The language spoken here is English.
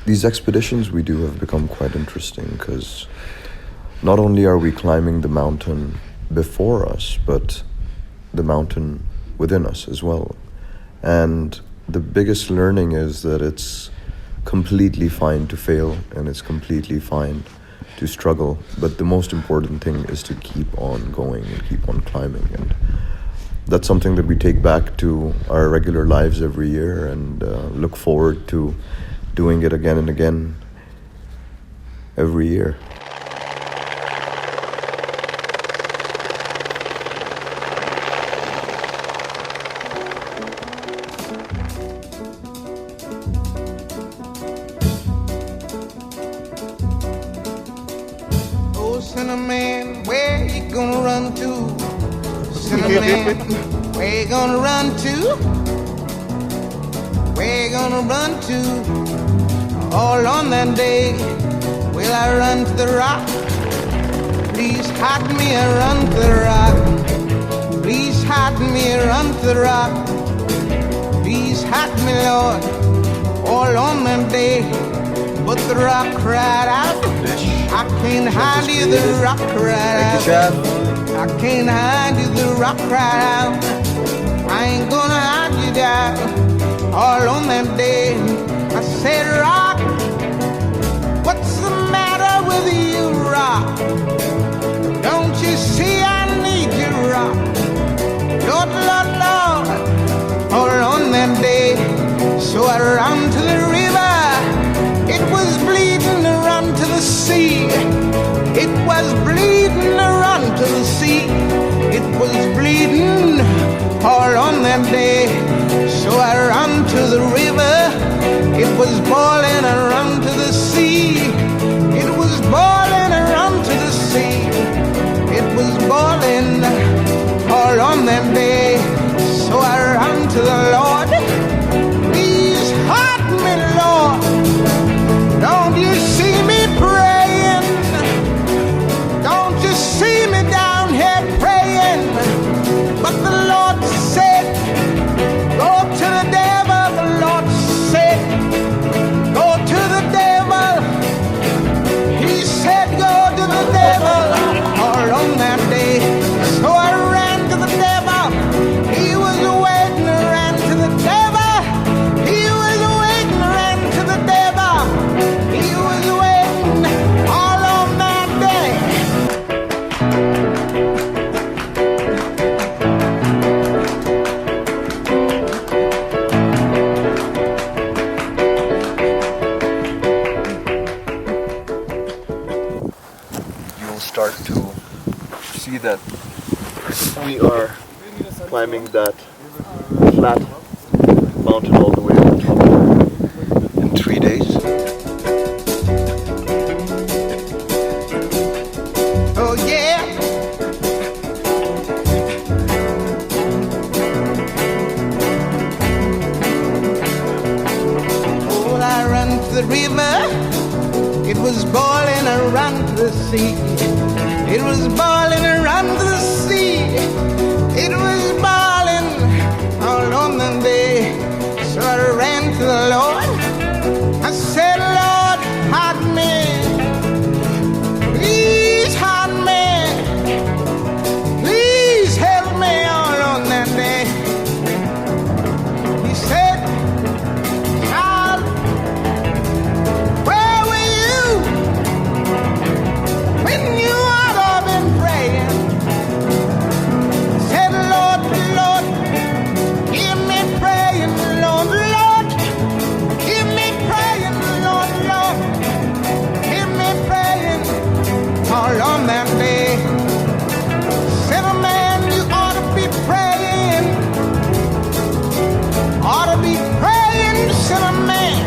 These expeditions we do have become quite interesting because not only are we climbing the mountain before us, but the mountain within us as well. And the biggest learning is that it's completely fine to fail and it's completely fine to struggle. But the most important thing is to keep on going and keep on climbing. And that's something that we take back to our regular lives every year and look forward to doing it again and again every year. Oh, Cinnamon, where you gonna run to? Cinnamon, where you gonna run to? Where you gonna run to? All on that day, will I run to the rock? Please hide me and run to the rock. Please hide me and run to the rock. Please hide me, Lord, all on that day. But the rock cried out, I can't hide you, the rock cried out. I can't hide you, the rock cried out. I ain't gonna hide you down. All on that day, I said, rock, what's the matter with you, rock? Don't you see I need you, rock? Lord, Lord, Lord, all on that day. So I ran to the river, it was bleeding to run to the sea. It was bleeding to run to the sea. It was bleeding all on that day. So I ran to the river, it was boiling and run to the sea. It was boiling and run to the sea. It was boiling all on that day. So I ran to the Lord. Please hide me, Lord. Don't you see me praying? Don't you see me down here praying? But the Lord said, go to the devil. The Lord said, go to the devil. He said, go to the devil. All on that day. So I ran to the devil. He was waiting, ran to the devil. He was waiting, ran to the devil. He was waiting all on that day. You'll start to see that we are climbing that flat mountain all the way to the top in 3 days. Oh yeah. Oh, I ran to the river. It was boiling, I ran to the sea. It was boiling, I ran to the sea. It was boiling all on the day. So I ran to the Lord. I said, Lord, hide me. Please hide me. Please help me all on that day. He said, child, where were you when you ought to have been praying? Said, Lord, Lord, hear me praying, Lord, Lord, hear me praying, Lord, Lord, hear me praying all on that day. Said, man, you ought to be praying, ought to be praying, said a man.